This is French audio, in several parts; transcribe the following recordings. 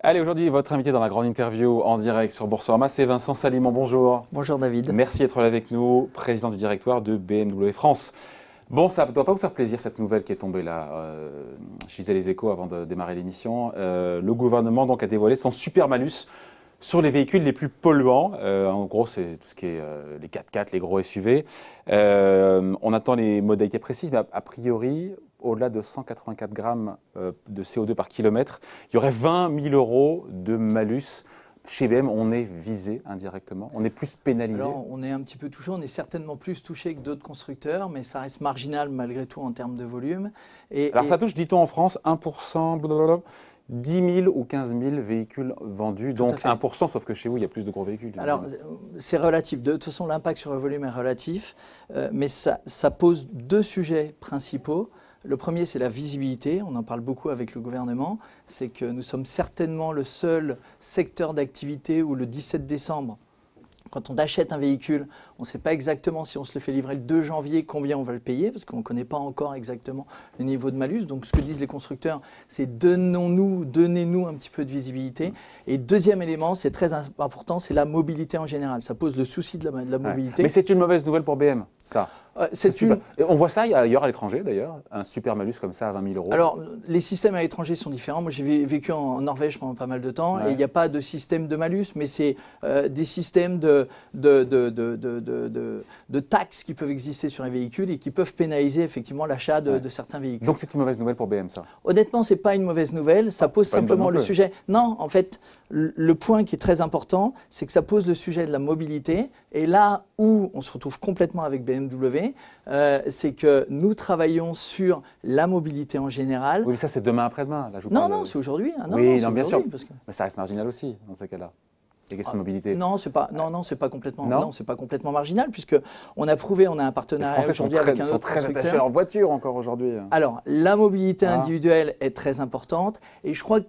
Allez, aujourd'hui, votre invité dans la grande interview en direct sur Boursorama, c'est Vincent Salimon. Bonjour. Bonjour David. Merci d'être là avec nous, président du directoire de BMW France. Bon, ça ne doit pas vous faire plaisir cette nouvelle qui est tombée là. Je lisais les Échos avant de démarrer l'émission. Le gouvernement donc, a dévoilé son super malus sur les véhicules les plus polluants. En gros, c'est tout ce qui est les 4x4, les gros SUV. On attend les modalités précises, mais a priori, au-delà de 184 grammes de CO2 par kilomètre, il y aurait 20 000 € de malus. Chez BM, on est visé indirectement, on est plus pénalisé. Alors, on est un petit peu touché, on est certainement plus touché que d'autres constructeurs, mais ça reste marginal malgré tout en termes de volume. Alors ça touche, dit-on en France, 1%, blablabla, 10 000 ou 15 000 véhicules vendus, donc 1%, sauf que chez vous, il y a plus de gros véhicules. Alors, c'est relatif. De toute façon, l'impact sur le volume est relatif, mais ça pose deux sujets principaux. Le premier, c'est la visibilité. On en parle beaucoup avec le gouvernement. C'est que nous sommes certainement le seul secteur d'activité où le 17 décembre, quand on achète un véhicule, on ne sait pas exactement si on se le fait livrer le 2 janvier, combien on va le payer, parce qu'on ne connaît pas encore exactement le niveau de malus. Donc ce que disent les constructeurs, c'est donnez-nous un petit peu de visibilité. Et deuxième élément, c'est très important, c'est la mobilité en général. Ça pose le souci de la mobilité. Mais c'est une mauvaise nouvelle pour BM, ça. On voit ça ailleurs à l'étranger d'ailleurs, un super malus comme ça à 20 000 €. Alors, les systèmes à l'étranger sont différents. Moi, j'ai vécu en Norvège pendant pas mal de temps et il n'y a pas de système de malus, mais c'est des systèmes de taxes qui peuvent exister sur les véhicules et qui peuvent pénaliser effectivement l'achat de certains véhicules. Donc, c'est une mauvaise nouvelle pour BM, ça? Honnêtement, ce n'est pas une mauvaise nouvelle. Ça pose simplement le sujet. Non, en fait, le point qui est très important, c'est que ça pose le sujet de la mobilité. Et là où on se retrouve complètement avec BMW, c'est que nous travaillons sur la mobilité en général. Oui, mais ça, c'est demain après-demain. Non, c'est aujourd'hui. Oui, bien sûr. Mais ça reste marginal aussi, dans ces cas-là. Les questions de mobilité. Non, c'est pas complètement marginal, puisque on a prouvé, on a un partenariat aujourd'hui avec un autre constructeur. Ils sont très attachés à leur voiture encore aujourd'hui. Alors, la mobilité individuelle est très importante, et je crois que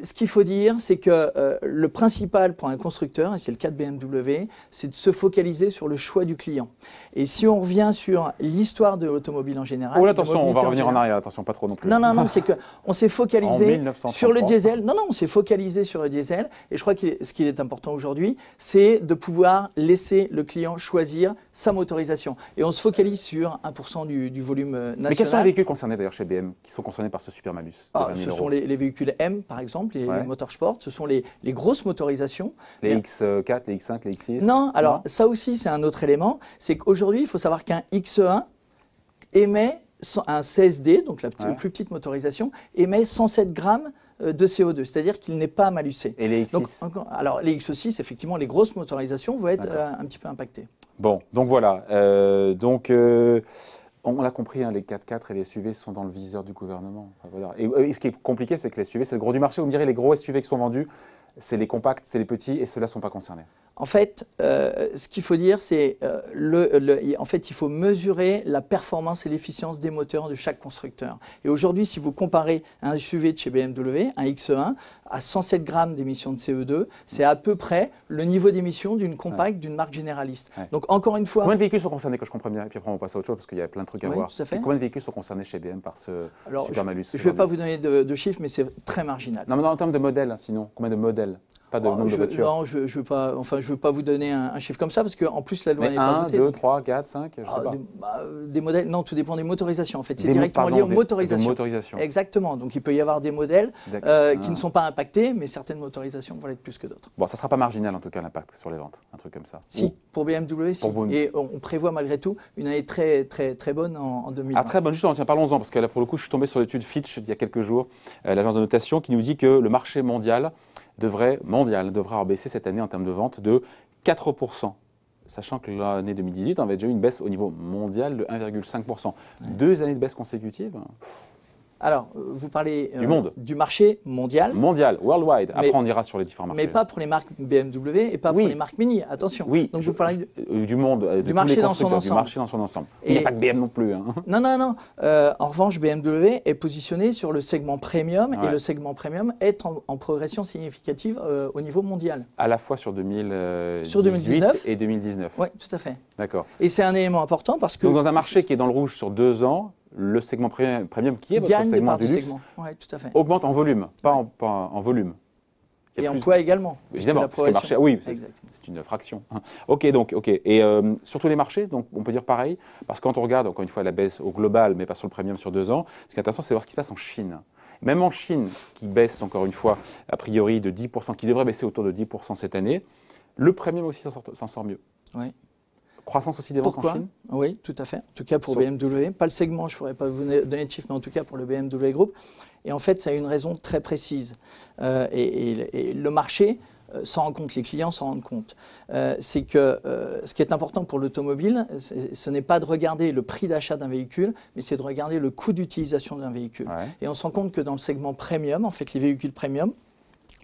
ce qu'il faut dire, c'est que le principal pour un constructeur, et c'est le cas de BMW, c'est de se focaliser sur le choix du client. Et si on revient sur l'histoire de l'automobile en général… Oh, attention, on va revenir en arrière, attention, pas trop non plus. Non, c'est qu'on s'est focalisé sur le diesel. Non, on s'est focalisé sur le diesel, et je crois que ce qui est important aujourd'hui, c'est de pouvoir laisser le client choisir sa motorisation. Et on se focalise sur 1% du volume national. Mais quels sont les véhicules concernés d'ailleurs chez BM, qui sont concernés par ce super malus? Ce sont les véhicules M, par exemple, les motorsport. Ce sont les grosses motorisations. Les X4, les X5, les X6? Non, alors ça aussi, c'est un autre élément. C'est qu'aujourd'hui, il faut savoir qu'un X1 émet un CSD, donc la plus petite motorisation, émet 107 grammes de CO2, c'est-à-dire qu'il n'est pas malusé. Et les X6? Donc, alors les X6, effectivement, les grosses motorisations vont être un petit peu impactées. Bon, donc voilà. On l'a compris, hein, les 4x4 et les SUV sont dans le viseur du gouvernement. Enfin, voilà. Et ce qui est compliqué, c'est que les SUV, c'est le gros du marché. Vous me direz, les gros SUV qui sont vendus, c'est les compacts, c'est les petits, et ceux-là ne sont pas concernés. En fait, ce qu'il faut dire, c'est en fait, il faut mesurer la performance et l'efficience des moteurs de chaque constructeur. Et aujourd'hui, si vous comparez un SUV de chez BMW, un X1, à 107 grammes d'émissions de CO2, c'est à peu près le niveau d'émission d'une compacte d'une marque généraliste. Donc, encore une fois… Combien de véhicules sont concernés, que je comprends bien? Et puis après, on va passer à autre chose, parce qu'il y a plein de trucs à voir. Tout à fait. Combien de véhicules sont concernés chez BM par ce super malus? Je ne vais pas vous donner de chiffres, mais c'est très marginal. Non, mais en termes de modèles, sinon, combien de modèles? Pas de nombre de voitures. Non, je ne veux pas vous donner un chiffre comme ça, parce qu'en plus, la loi n'est pas 1, votée. 2, 3, 4, 5, je ne sais pas. Des modèles, non, tout dépend des motorisations. En fait, c'est directement lié aux motorisations. Exactement. Donc, il peut y avoir des modèles qui ne sont pas impactés, mais certaines motorisations vont l'être plus que d'autres. Bon, ça ne sera pas marginal, en tout cas, l'impact sur les ventes, un truc comme ça. Si, pour BMW, si. Et on prévoit malgré tout une année très bonne en 2020. Ah, très bonne, justement, tiens, parlons-en, parce que là, pour le coup, je suis tombé sur l'étude Fitch il y a quelques jours, l'agence de notation, qui nous dit que le marché mondial devrait avoir baissé cette année en termes de vente de 4%. Sachant que l'année 2018, on avait déjà eu une baisse au niveau mondial de 1,5%. 2 années de baisse consécutives. Alors, vous parlez du marché mondial. Mondial, worldwide. Après, on ira sur les différents marchés. Mais pas pour les marques BMW et pas pour les marques Mini, attention. Oui, donc vous parlez du monde, du marché dans son ensemble. Du marché dans son ensemble. Il n'y a pas que BM non plus. Hein. Non. En revanche, BMW est positionné sur le segment premium et le segment premium est en progression significative au niveau mondial. À la fois sur 2018 et 2019. Oui, tout à fait. D'accord. Et c'est un élément important parce que… Donc dans un marché qui est dans le rouge sur 2 ans, le segment premium qui est votre gagne des segment parts du du luxe, segment. Ouais, tout à fait. augmente en volume, pas en volume. Il y a Et plus- en poids également. Évidemment, puisque parce que le marché, oui, Exactement. c'est une fraction. Ok. Et sur tous les marchés, donc on peut dire pareil, parce que quand on regarde, encore une fois, la baisse au global, mais pas sur le premium sur 2 ans, ce qui est intéressant, c'est de voir ce qui se passe en Chine. Même en Chine, qui baisse encore une fois, a priori de 10%, qui devrait baisser autour de 10% cette année, le premium aussi s'en sort mieux. Oui. Croissance aussi des ventes en Pourquoi? Chine. Oui, tout à fait. En tout cas pour Sur- BMW. Pas le segment, je ne pourrais pas vous donner de chiffres, mais en tout cas pour le BMW Group. Et en fait, ça a une raison très précise. Et le marché s'en rend compte, les clients s'en rendent compte. C'est que ce qui est important pour l'automobile, ce n'est pas de regarder le prix d'achat d'un véhicule, mais c'est de regarder le coût d'utilisation d'un véhicule. Ouais. Et on se rend compte que dans le segment premium, en fait, les véhicules premium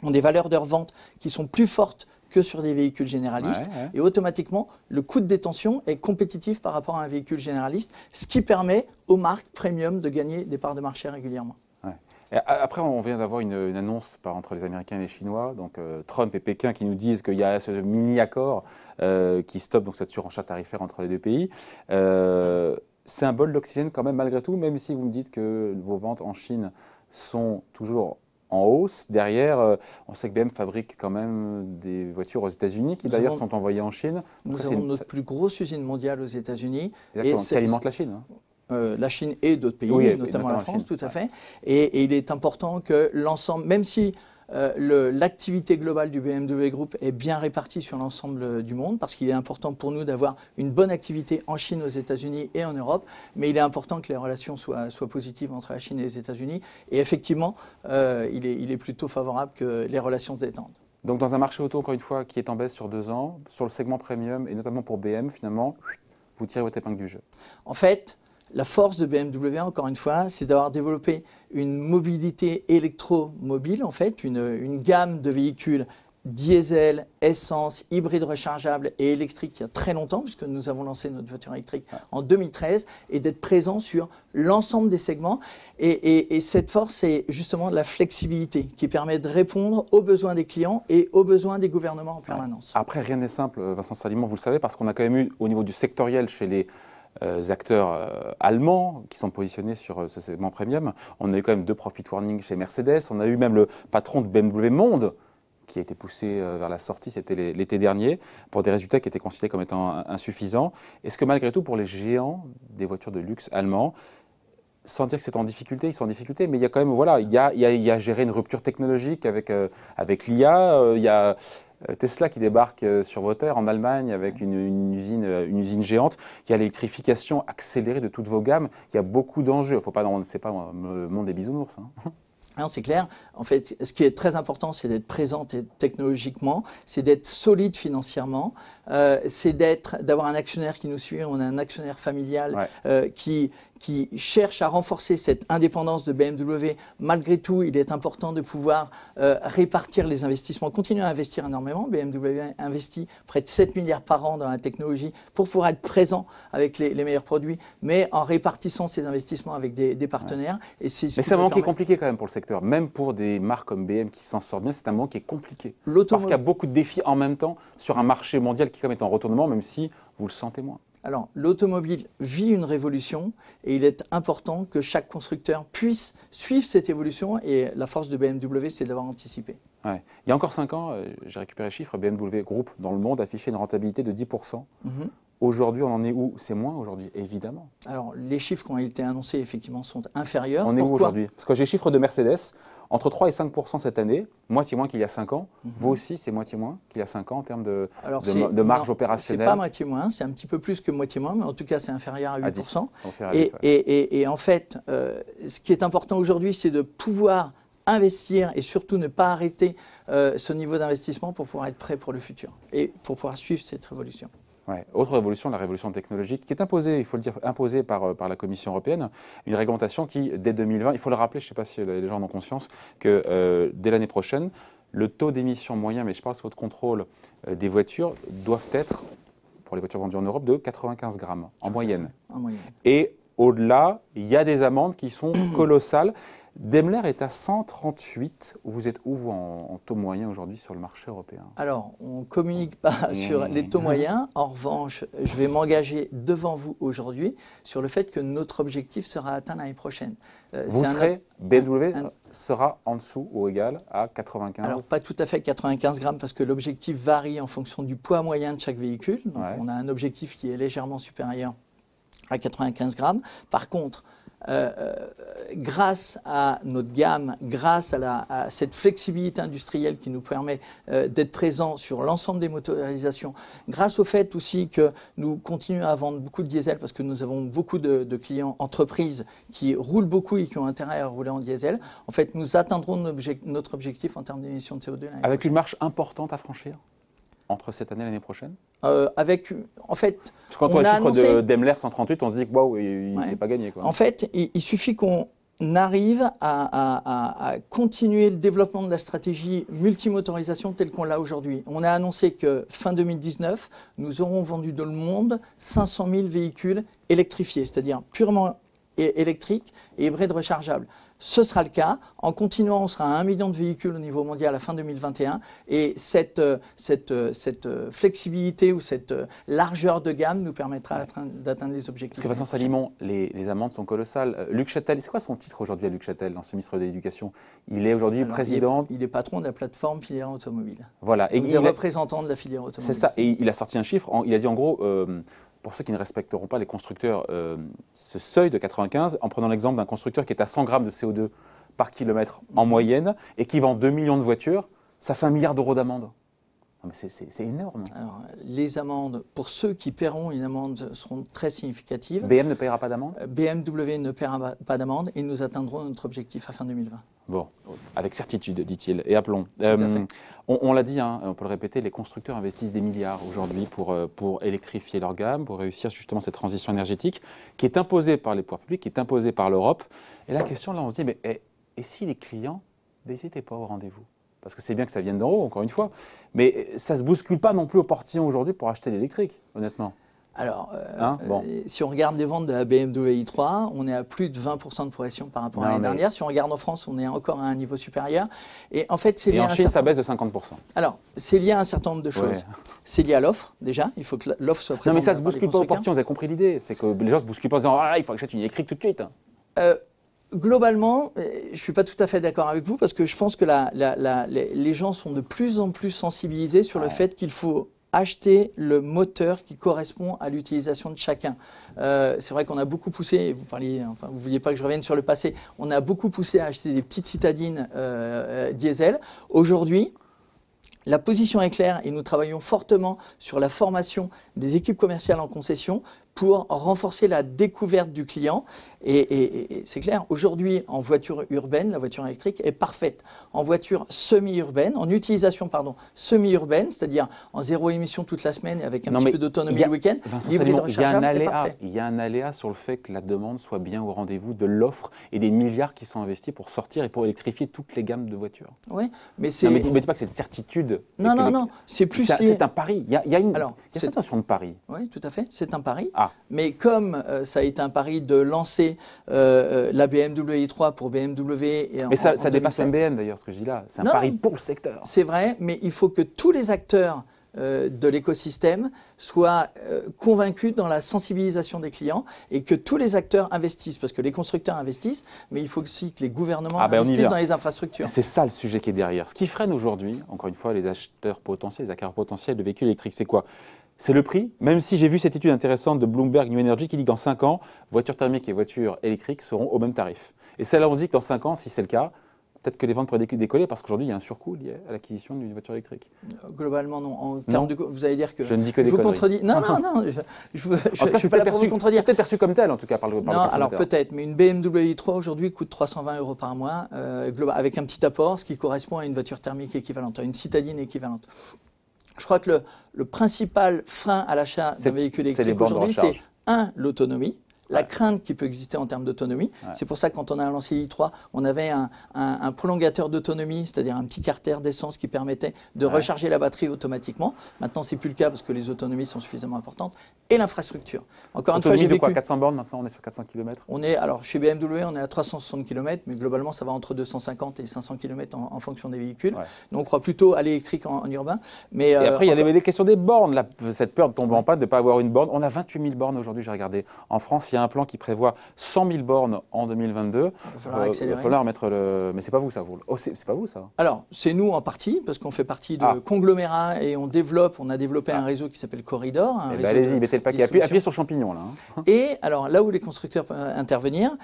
ont des valeurs de revente qui sont plus fortes que sur des véhicules généralistes. Ouais. Et automatiquement, le coût de détention est compétitif par rapport à un véhicule généraliste, ce qui permet aux marques premium de gagner des parts de marché régulièrement. Et après, on vient d'avoir une annonce entre les Américains et les Chinois, donc Trump et Pékin, qui nous disent qu'il y a ce mini-accord qui stoppe donc cette surenchère tarifaire entre les deux pays. C'est un bol d'oxygène quand même malgré tout, même si vous me dites que vos ventes en Chine sont toujours en hausse. Derrière, on sait que BM fabrique quand même des voitures aux États-Unis qui d'ailleurs sont envoyées en Chine. Nous avons notre plus grosse usine mondiale aux États-Unis. Et qui alimente la Chine. La Chine et d'autres pays, Oui, notamment la France, Chine. tout à fait. Et il est important que l'ensemble, même si l'activité globale du BMW Group est bien répartie sur l'ensemble du monde, parce qu'il est important pour nous d'avoir une bonne activité en Chine, aux États-Unis et en Europe, mais il est important que les relations soient positives entre la Chine et les États-Unis. Et effectivement, il est plutôt favorable que les relations se détendent. Donc dans un marché auto, encore une fois, qui est en baisse sur 2 ans, sur le segment premium, et notamment pour BM, finalement, vous tirez votre épingle du jeu. En fait, la force de BMW, encore une fois, c'est d'avoir développé une mobilité électromobile, en fait, une gamme de véhicules diesel, essence, hybride rechargeable et électrique il y a très longtemps, puisque nous avons lancé notre voiture électrique en 2013, et d'être présent sur l'ensemble des segments. Et cette force, c'est justement la flexibilité qui permet de répondre aux besoins des clients et aux besoins des gouvernements en permanence. Après, rien n'est simple, Vincent Sallimon, vous le savez, parce qu'on a quand même eu, au niveau du sectoriel, chez les acteurs allemands qui sont positionnés sur ce segment premium. On a eu quand même 2 profit warnings chez Mercedes. On a eu même le patron de BMW Monde qui a été poussé vers la sortie, c'était l'été dernier, pour des résultats qui étaient considérés comme étant insuffisants. Est-ce que malgré tout, pour les géants des voitures de luxe allemands, sans dire que c'est en difficulté, ils sont en difficulté, mais il y a quand même, voilà, il y a géré une rupture technologique avec l'IA, il y a Tesla qui débarque sur vos terres en Allemagne avec une usine géante. Il y a l'électrification accélérée de toutes vos gammes. Il y a beaucoup d'enjeux. C'est pas le monde des bisounours. Hein. Non, c'est clair. En fait, ce qui est très important, c'est d'être présent technologiquement, c'est d'être solide financièrement, c'est d'avoir un actionnaire qui nous suit. On a un actionnaire familial qui cherche à renforcer cette indépendance de BMW. Malgré tout, il est important de pouvoir répartir les investissements, continuer à investir énormément. BMW investit près de 7 milliards par an dans la technologie pour pouvoir être présent avec les meilleurs produits, mais en répartissant ces investissements avec des partenaires. Et mais c'est un moment qui est compliqué quand même pour le secteur. Même pour des marques comme BM qui s'en sortent bien, c'est un moment qui est compliqué. Parce qu'il y a beaucoup de défis en même temps sur un marché mondial qui quand même est en retournement, même si vous le sentez moins. Alors, l'automobile vit une révolution et il est important que chaque constructeur puisse suivre cette évolution, et la force de BMW, c'est d'avoir anticipé. Ouais. Il y a encore 5 ans, j'ai récupéré les chiffres, BMW Group dans le monde affichait une rentabilité de 10%. Aujourd'hui, on en est où? C'est moins aujourd'hui, évidemment. Alors, les chiffres qui ont été annoncés, effectivement, sont inférieurs. On est où aujourd'hui? Parce que j'ai les chiffres de Mercedes, entre 3 et 5% cette année, moitié moins qu'il y a 5 ans. Vous aussi, c'est moitié moins qu'il y a 5 ans en termes de marge opérationnelle. C'est pas moitié moins, c'est un petit peu plus que moitié moins, mais en tout cas, c'est inférieur à 8%. Et en fait, ce qui est important aujourd'hui, c'est de pouvoir investir et surtout ne pas arrêter ce niveau d'investissement pour pouvoir être prêt pour le futur et pour pouvoir suivre cette révolution. Ouais. Autre révolution, la révolution technologique, qui est imposée, il faut le dire, imposée par la Commission européenne, une réglementation qui, dès 2020, il faut le rappeler, je ne sais pas si les gens en ont conscience, que dès l'année prochaine, le taux d'émission moyen, mais je parle sous votre contrôle, des voitures doivent être, pour les voitures vendues en Europe, de 95 grammes en moyenne. En moyenne. Et au-delà, il y a des amendes qui sont colossales. Daimler est à 138. Vous êtes où, vous, en taux moyen aujourd'hui sur le marché européen? Alors, on ne communique pas sur les taux moyens. En revanche, je vais m'engager devant vous aujourd'hui sur le fait que notre objectif sera atteint l'année prochaine. BMW sera en dessous ou égal à 95? Alors, pas tout à fait 95 grammes parce que l'objectif varie en fonction du poids moyen de chaque véhicule. Donc, on a un objectif qui est légèrement supérieur à 95 grammes. Par contre, grâce à notre gamme, grâce à cette flexibilité industrielle qui nous permet d'être présents sur l'ensemble des motorisations, grâce au fait aussi que nous continuons à vendre beaucoup de diesel parce que nous avons beaucoup de clients entreprises qui roulent beaucoup et qui ont intérêt à rouler en diesel, en fait, nous atteindrons notre objectif en termes d'émissions de CO2. Avec une marge importante à franchir entre cette année et l'année prochaine? En fait, parce que quand on a le chiffre de Daimler 138, on se dit que waouh, il ne s'est pas gagné, quoi. En fait, il suffit qu'on arrive à continuer le développement de la stratégie multimotorisation telle qu'on l'a aujourd'hui. On a annoncé que fin 2019, nous aurons vendu dans le monde 500 000 véhicules électrifiés, c'est-à-dire purement électriques et hybrides rechargeables. Ce sera le cas. En continuant, on sera à 1 million de véhicules au niveau mondial à la fin 2021. Et cette flexibilité ou cette largeur de gamme nous permettra d'atteindre les objectifs. Parce que Vincent Salimon, les amendes sont colossales. Luc Châtel, c'est quoi son titre aujourd'hui à Luc Châtel, l'ancien ministre de l'Éducation? Il est aujourd'hui président. Il est patron de la plateforme filière automobile. Voilà. Et il est représentant de la filière automobile. C'est ça. Et il a sorti un chiffre. Il a dit en gros, pour ceux qui ne respecteront pas les constructeurs, ce seuil de 95, en prenant l'exemple d'un constructeur qui est à 100 grammes de CO2 par kilomètre en moyenne et qui vend 2 millions de voitures, ça fait 1 milliard d'euros d'amende. C'est énorme. Alors, les amendes, pour ceux qui paieront une amende, seront très significatives. BM ne paiera pas d'amende? BMW ne paiera pas d'amende et nous atteindrons notre objectif à fin 2020. Bon, avec certitude, dit-il, et appelons. On l'a dit, hein, on peut le répéter, les constructeurs investissent des milliards aujourd'hui pour électrifier leur gamme, pour réussir justement cette transition énergétique qui est imposée par les pouvoirs publics, qui est imposée par l'Europe. Et la question, là, on se dit, mais et si les clients n'hésitaient pas au rendez-vous? Parce que c'est bien que ça vienne d'en haut, encore une fois, mais ça ne se bouscule pas non plus au portillon aujourd'hui pour acheter l'électrique, honnêtement. Alors, si on regarde les ventes de la BMW i3, on est à plus de 20% de progression par rapport à l'année dernière. Si on regarde en France, on est encore à un niveau supérieur. Et en fait, c'est lié en Chine, ça baisse de 50%. Alors, c'est lié à un certain nombre de choses. Ouais. C'est lié à l'offre, déjà. Il faut que l'offre soit présente. Non, mais ça ne se bouscule pas au portillon, vous avez compris l'idée. C'est que les gens ne se bousculent pas en disant « Ah, il faut que j'achète une électrique tout de suite ». Globalement, je ne suis pas tout à fait d'accord avec vous parce que je pense que les gens sont de plus en plus sensibilisés sur le fait qu'il faut acheter le moteur qui correspond à l'utilisation de chacun. C'est vrai qu'on a beaucoup poussé, vous parliez, enfin vous ne vouliez pas que je revienne sur le passé, on a beaucoup poussé à acheter des petites citadines diesel. Aujourd'hui, la position est claire et nous travaillons fortement sur la formation des équipes commerciales en concession pour renforcer la découverte du client. Et c'est clair, aujourd'hui, en voiture urbaine, la voiture électrique est parfaite. En voiture semi-urbaine, en utilisation semi-urbaine, c'est-à-dire en zéro émission toute la semaine et avec un petit peu d'autonomie le week-end, il y a un aléa sur le fait que la demande soit bien au rendez-vous de l'offre et des milliards qui sont investis pour sortir et pour électrifier toutes les gammes de voitures. Oui, mais c'est... Non, mais dites pas que c'est une certitude. Non, c'est plus... C'est un pari. Il y a cette notion de pari. Oui, tout à fait, c'est un pari. Mais comme ça a été un pari de lancer la BMW i3 pour BMW... Mais ça dépasse MBM d'ailleurs, ce que je dis là. C'est un pari pour le secteur. C'est vrai, mais il faut que tous les acteurs de l'écosystème soient convaincus dans la sensibilisation des clients et que tous les acteurs investissent, parce que les constructeurs investissent, mais il faut aussi que les gouvernements investissent dans les infrastructures. C'est ça le sujet qui est derrière. Ce qui freine aujourd'hui, encore une fois, les acheteurs potentiels, les acquéreurs potentiels de véhicules électriques, c'est quoi? C'est le prix, même si j'ai vu cette étude intéressante de Bloomberg New Energy qui dit que dans 5 ans, voitures thermiques et voitures électriques seront au même tarif. Et celle-là, on dit que dans 5 ans, si c'est le cas, peut-être que les ventes pourraient décoller parce qu'aujourd'hui, il y a un surcoût lié à l'acquisition d'une voiture électrique. Globalement, non. En termes de, vous allez dire que je ne dis que des vous conneries. Contredis. Non, je ne suis pas là pour vous contredire. C'est peut-être perçu comme tel, en tout cas, par le consommateur. Non, alors peut-être, mais une BMW i3 aujourd'hui coûte 320 € par mois, avec un petit apport, ce qui correspond à une voiture thermique équivalente, à une citadine équivalente. Je crois que le principal frein à l'achat d'un véhicule électrique aujourd'hui, c'est l'autonomie. la crainte qui peut exister en termes d'autonomie. C'est pour ça que quand on a lancé l'i3, on avait un prolongateur d'autonomie, c'est-à-dire un petit carter d'essence qui permettait de recharger la batterie automatiquement. Maintenant, c'est plus le cas parce que les autonomies sont suffisamment importantes. Et l'infrastructure. Encore une fois, j'ai vécu... quoi, 400 bornes maintenant, on est sur 400 km? Alors, chez BMW, on est à 360 km, mais globalement, ça va entre 250 et 500 km en fonction des véhicules. Donc, on croit plutôt à l'électrique en urbain. Mais, et après, il y a les questions des bornes. Cette peur de tomber en panne, de ne pas avoir une borne. On a 28 000 bornes aujourd'hui, j'ai regardé. En France, il y a un plan qui prévoit 100 000 bornes en 2022. Il va falloir accélérer. Il va falloir mettre le... Mais c'est pas vous, ça. Oh, c'est pas vous, ça? Alors, c'est nous en partie, parce qu'on fait partie de conglomérats et on a développé un réseau qui s'appelle Corridor. Allez-y, mettez le paquet. Appuyez sur champignon, là. Et alors, là où les constructeurs peuvent intervenir,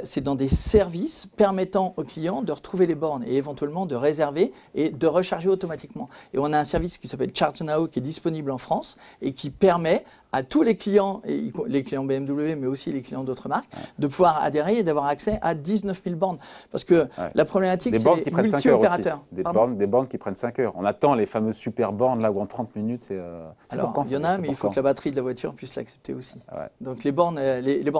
c'est dans des services permettant aux clients de retrouver les bornes et éventuellement de réserver et de recharger automatiquement. Et on a un service qui s'appelle Charge Now qui est disponible en France et qui permet à tous les clients, et les clients BMW, mais aussi les clients d'autres marques, de pouvoir adhérer et d'avoir accès à 19 000 bornes. Parce que la problématique, c'est les multi-opérateurs. Des bornes qui prennent 5 heures. On attend les fameuses super bornes, là où en 30 minutes, c'est... Alors, il y en a, mais il faut que la batterie de la voiture puisse l'accepter aussi. Donc, les bornes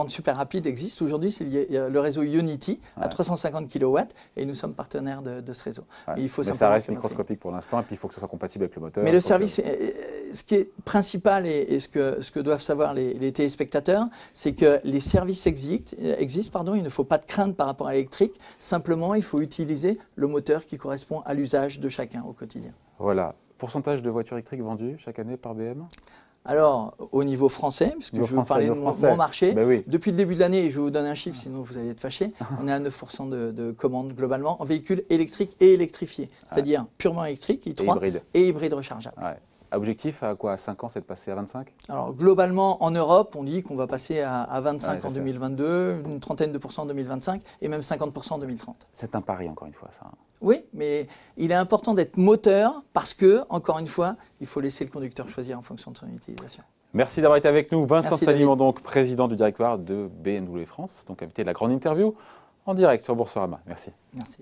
super rapides existent. Aujourd'hui, il y a le réseau Unity à 350 kW, et nous sommes partenaires de ce réseau. Mais ça reste microscopique pour l'instant, et puis il faut que ce soit compatible avec le moteur. Mais le service, ce qui est principal et ce que doivent savoir les téléspectateurs, c'est que les services existent, il ne faut pas de crainte par rapport à l'électrique, simplement il faut utiliser le moteur qui correspond à l'usage de chacun au quotidien. Voilà. Pourcentage de voitures électriques vendues chaque année par BM? Alors, au niveau français, puisque je vais vous parler de mon marché, depuis le début de l'année, et je vais vous donner un chiffre, sinon vous allez être fâchés, on est à 9% de commandes globalement en véhicules électriques et électrifiés, c'est-à-dire purement électriques, i3 et hybrides rechargeables. Objectif à quoi? À 5 ans, c'est de passer à 25? Alors, globalement, en Europe, on dit qu'on va passer à 25 en 2022, une trentaine de pourcents en 2025 et même 50% en 2030. C'est un pari, encore une fois, ça. Oui, mais il est important d'être moteur parce que, encore une fois, il faut laisser le conducteur choisir en fonction de son utilisation. Merci d'avoir été avec nous. Vincent Sallimon, donc président du directoire de BMW France, donc invité de la grande interview en direct sur Boursorama. Merci. Merci.